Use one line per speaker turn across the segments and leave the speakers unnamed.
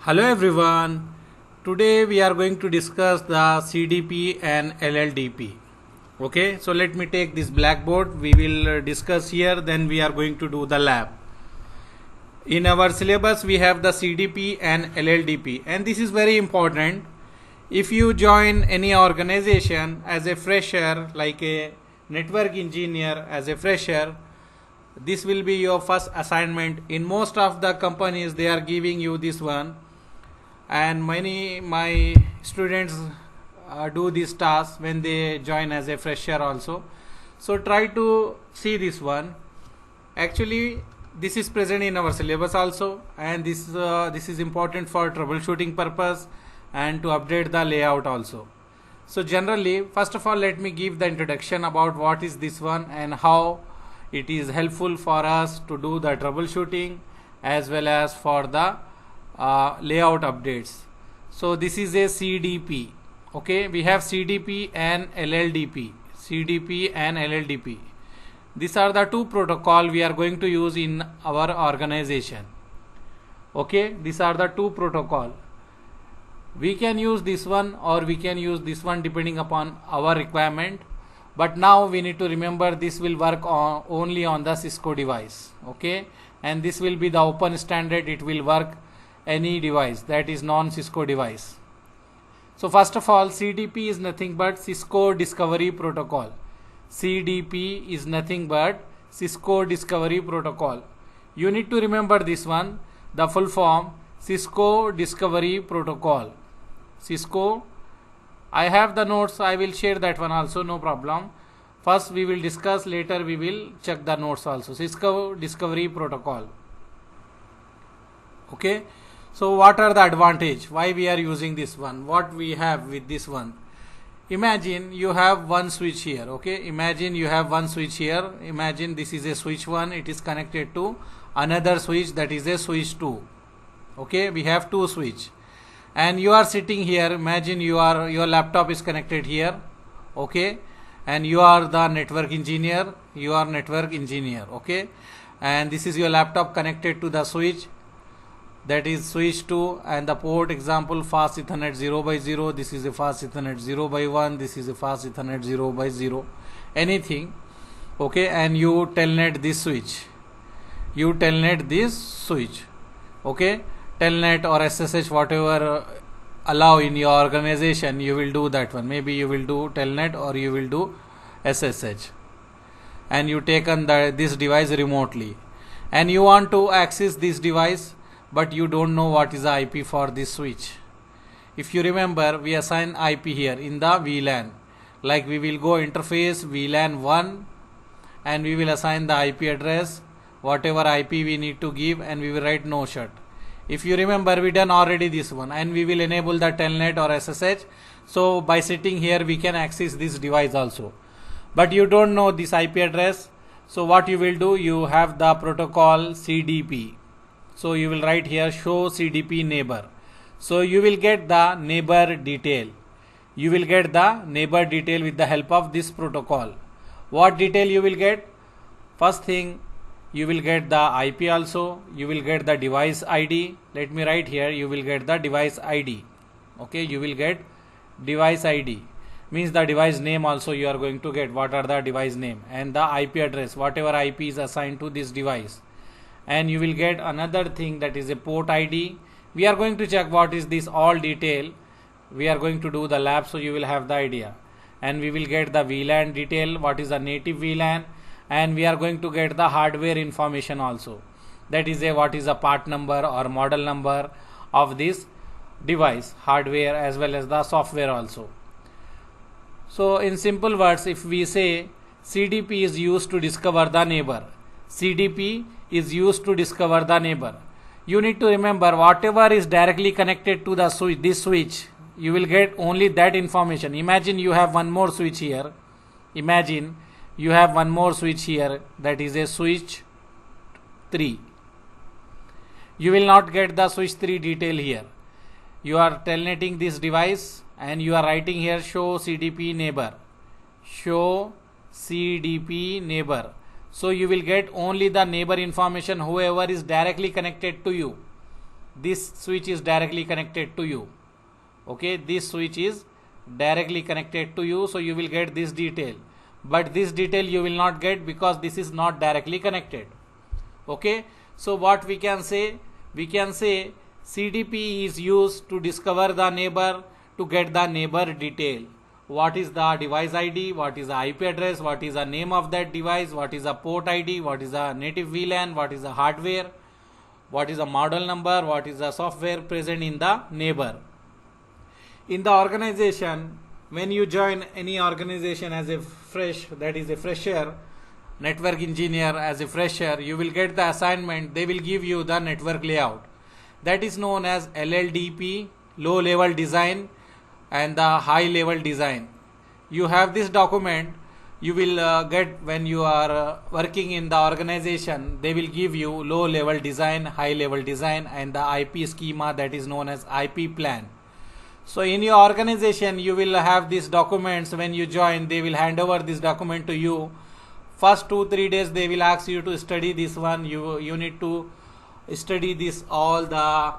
Hello everyone. Today we are going to discuss the CDP and LLDP. Okay, so let me take this blackboard. We will discuss here, then we are going to do the lab. In our syllabus we have the CDP and LLDP, and this is very important. If you join any organization as a fresher, like a network engineer as a fresher, this will be your first assignment. In most of the companies they are giving you this one, and many my students do this task when they join as a fresher also. So try to see this one. Actually this is present in our syllabus also, and this is important for troubleshooting purpose and to update the layout also. So generally, first of all, let me give the introduction about what is this one and how it is helpful for us to do the troubleshooting as well as for the layout updates. So this is a CDP. Okay, we have CDP and LLDP. CDP and LLDP. These are the two protocol we are going to use in our organization. Okay, these are the two protocol. We can use this one or we can use this one depending upon our requirement. But now we need to remember this will work only on the Cisco device. Okay, and this will be the open standard. It will work any device that is non-Cisco device. So first of all, CDP is nothing but Cisco Discovery Protocol. CDP is nothing but Cisco Discovery Protocol. You need to remember this one, the full form, Cisco Discovery Protocol. Cisco, I have the notes, I will share that one also, no problem. First we will discuss, later we will check the notes also. Cisco Discovery Protocol. Okay, so what are the advantage? Why we are using this one? What we have with this one? Imagine you have one switch here. Okay, imagine you have one switch here. Imagine this is a switch 1. It is connected to another switch, that is a switch 2. Okay, we have two switch, and you are sitting here. Imagine your laptop is connected here. Okay, and you are the network engineer. You are network engineer. Okay, and this is your laptop connected to the switch, that is switch 2, and the port example fast Ethernet 0/0. This is a fast Ethernet 0/1. This is a fast Ethernet 0/0. Anything. Okay, and you telnet this switch. You telnet this switch. Okay, telnet or SSH, whatever allow in your organization, you will do that one. Maybe you will do telnet or you will do SSH, and you taken this device remotely, and you want to access this device, but you don't know what is the IP for this switch. If you remember, we assign IP here in the VLAN, like we will go interface VLAN 1, and we will assign the IP address, whatever IP we need to give, and we will write no shut. If you remember, we done already this one, and we will enable the telnet or SSH. So by sitting here we can access this device also, but you don't know this IP address. So what you will do, you have the protocol CDP. So you will write here show CDP neighbor. So you will get the neighbor detail. You will get the neighbor detail with the help of this protocol. What detail you will get? First thing, you will get the IP also. You will get the device ID. Let me write here, you will get the device ID. Okay, you will get device ID. Means the device name also you are going to get. What are the device name? And the IP address, whatever IP is assigned to this device. And you will get another thing, that is a port ID. We are going to check what is this all detail. We are going to do the lab, so you will have the idea. And we will get the VLAN detail, what is the native VLAN, and we are going to get the hardware information also. That is a what is a part number or model number of this device, hardware as well as the software also. So in simple words, if we say CDP is used to discover the neighbor, CDP is used to discover the neighbor. You need to remember, whatever is directly connected to the switch, this switch, you will get only that information. Imagine you have one more switch here. Imagine you have one more switch here, that is a switch 3. You will not get the switch 3 detail here. You are telnetting this device, and you are writing here show CDP neighbor. Show CDP neighbor. So you will get only the neighbor information, whoever is directly connected to you. this switch is directly connected to you. Okay, this switch is directly connected to you, so you will get this detail, but this detail you will not get because this is not directly connected. Okay, so what we can say? We can say CDP is used to discover the neighbor, to get the neighbor detail. What is the device ID, what is the IP address, what is the name of that device, what is the port ID, what is the native VLAN, what is the hardware, what is the model number, what is the software present in the neighbor. In the organization, when you join any organization as a fresher, network engineer, as a fresher, you will get the assignment. They will give you the network layout. That is known as LLDP, low level design, and the high level design. You have this document, you will get when you are working in the organization. They will give you low level design, high level design, and the IP schema, that is known as IP plan. So in your organization you will have these documents. When you join, they will hand over this document to you. First 2-3 days they will ask you to study this one. You need to study this, all the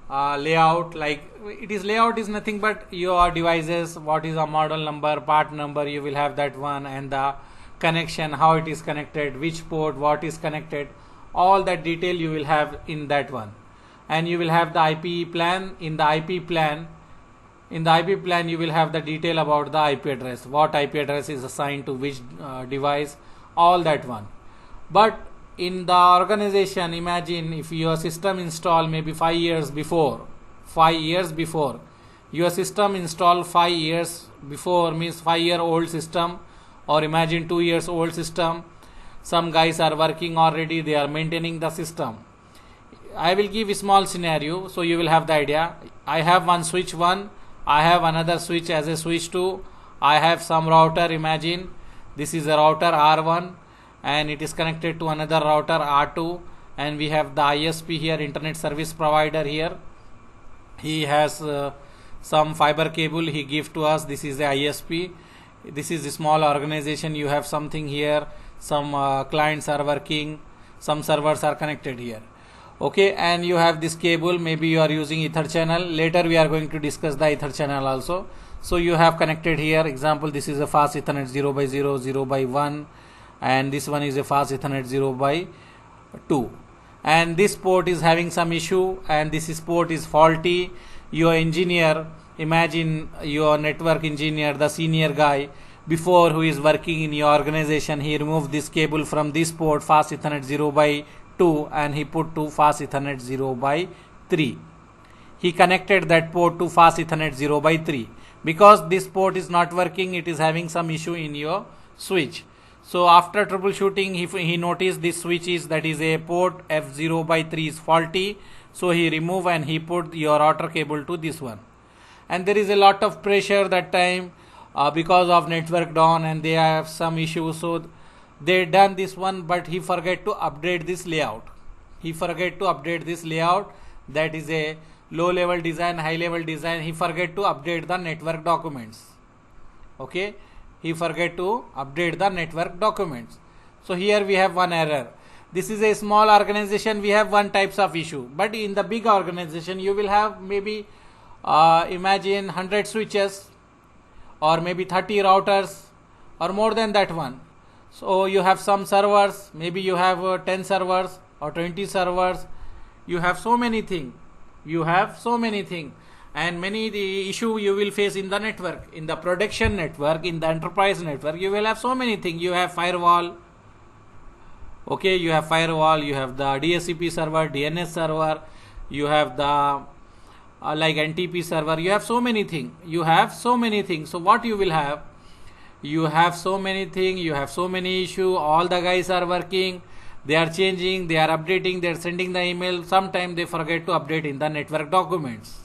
layout. Like it is, layout is nothing but your devices, what is a model number, part number, you will have that one, and the connection, how it is connected, which port, what is connected, all that detail you will have in that one. And you will have the IP plan. In the IP plan you will have the detail about the IP address, what IP address is assigned to which device, all that one. But in the organization, imagine if your system installed maybe 5 years before, your system installed 5 years before, means 5-year-old system, or imagine 2 years old system. Some guys are working already, they are maintaining the system. I will give a small scenario so you will have the idea. I have one switch 1, I have another switch as a switch 2, I have some router. Imagine this is a router R1 and it is connected to another router R2, and we have the ISP here, internet service provider here. He has some fiber cable he gives to us. This is the ISP. This is a small organization. You have something here, some clients are working, some servers are connected here. Okay, and you have this cable, maybe you are using ether channel. Later we are going to discuss the ether channel also. So you have connected here, example, this is a fast ethernet 0x0, 0x1, and this one is a fast ethernet 0x2, and this port is having some issue and this port is faulty. Your engineer, imagine your network engineer, the senior guy before, who is working in your organization, he removed this cable from this port fast ethernet 0x2 and he put to fast ethernet 0x3. He connected that port to fast ethernet 0x3. Because this port is not working, it is having some issue in your switch. So after troubleshooting, he noticed this switch is, that is a port F0x3 is faulty. So he removed and he put your router cable to this one. And there is a lot of pressure that time because of network down and they have some issues. So they done this one, but he forget to update this layout. That is a low level design, high level design. He forget to update the network documents. Okay, he forget to update the network documents. So here we have one error. This is a small organization, we have one types of issue, but in the big organization you will have maybe imagine 100 switches or maybe 30 routers or more than that one. So you have some servers, maybe you have 10 servers or 20 servers. You have so many things. And many the issue you will face in the network, in the production network, in the enterprise network. You will have so many things. You have firewall. Okay, you have firewall. You have the DHCP server, DNS server. You have the like NTP server. You have so many things. So what you will have? You have so many things. You have so many issues. All the guys are working. They are changing, they are updating, they are sending the email. Sometimes they forget to update in the network documents.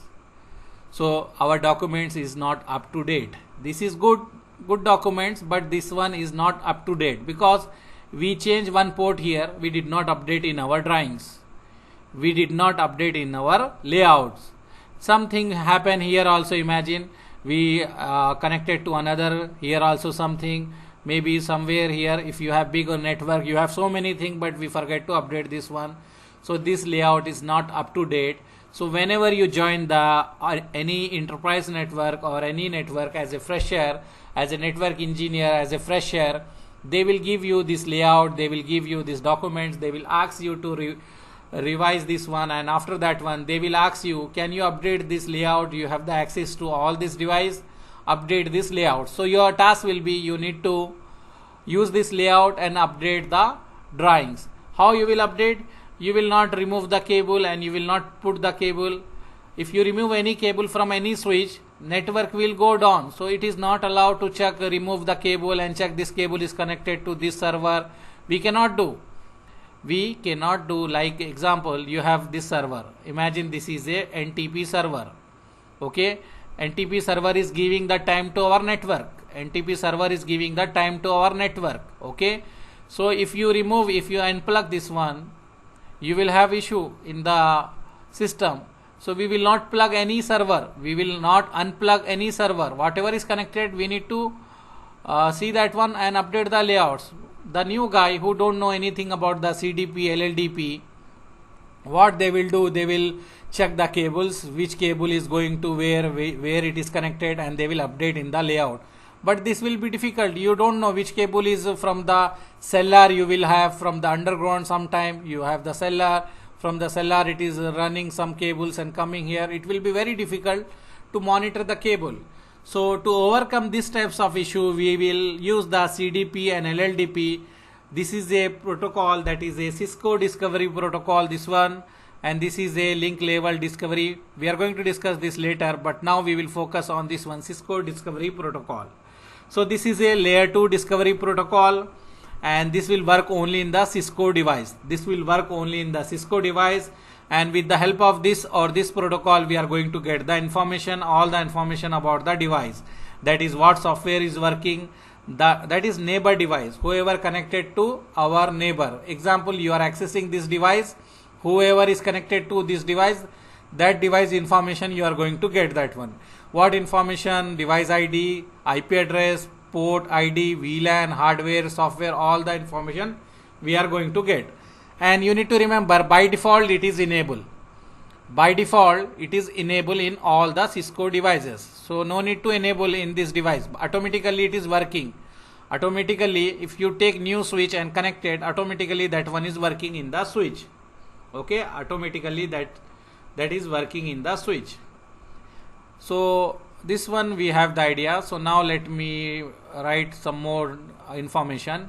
So our documents is not up to date. This is good documents, but this one is not up to date because we change one port here. We did not update in our drawings. We did not update in our layouts. Something happened here also. Imagine we connected to another, here also something. Maybe somewhere here, if you have bigger network, you have so many things, but we forget to update this one. So this layout is not up to date. So whenever you join the any enterprise network or any network as a fresher, as a network engineer, as a fresher, they will give you this layout, they will give you these documents, they will ask you to revise this one, and after that one they will ask you, can you update this layout? You have the access to all this device, update this layout. So your task will be, you need to use this layout and update the drawings. How you will update? You will not remove the cable and you will not put the cable. If you remove any cable from any switch, network will go down. So it is not allowed to check, remove the cable and check this cable is connected to this server. We cannot do. Like example, you have this server. Imagine this is a NTP server. Okay, NTP server is giving the time to our network. NTP server is giving the time to our network. Okay, so if you unplug this one, you will have issue in the system. So we will not plug any server. We will not unplug any server. Whatever is connected, we need to see that one and update the layouts. The new guy who don't know anything about the CDP, LLDP, what they will do, they will check the cables, which cable is going to where it is connected, and they will update in the layout. But this will be difficult. You don't know which cable is from the cellar, you will have from the underground. Sometime you have the cellar, from the cellar it is running some cables and coming here. It will be very difficult to monitor the cable. So to overcome these types of issue, we will use the CDP and LLDP. This is a protocol, that is a Cisco discovery protocol, this one, and this is a link level discovery. We are going to discuss this later, but now we will focus on this one, Cisco discovery protocol. So this is a layer 2 discovery protocol, and this will work only in the Cisco device. This will work only in the Cisco device, and with the help of this or this protocol, we are going to get the information, all the information about the device. That is what software is working. That is neighbor device, whoever connected to our neighbor. Example, you are accessing this device, whoever is connected to this device, that device information you are going to get that one. What information? Device ID, IP address, port ID, VLAN, hardware, software, all the information we are going to get. And you need to remember, by default it is enabled. By default it is enabled in all the Cisco devices. So no need to enable in this device. Automatically it is working. Automatically, if you take new switch and connect it, automatically that one is working in the switch. Okay, automatically that is working in the switch. So this one we have the idea. So now let me write some more information.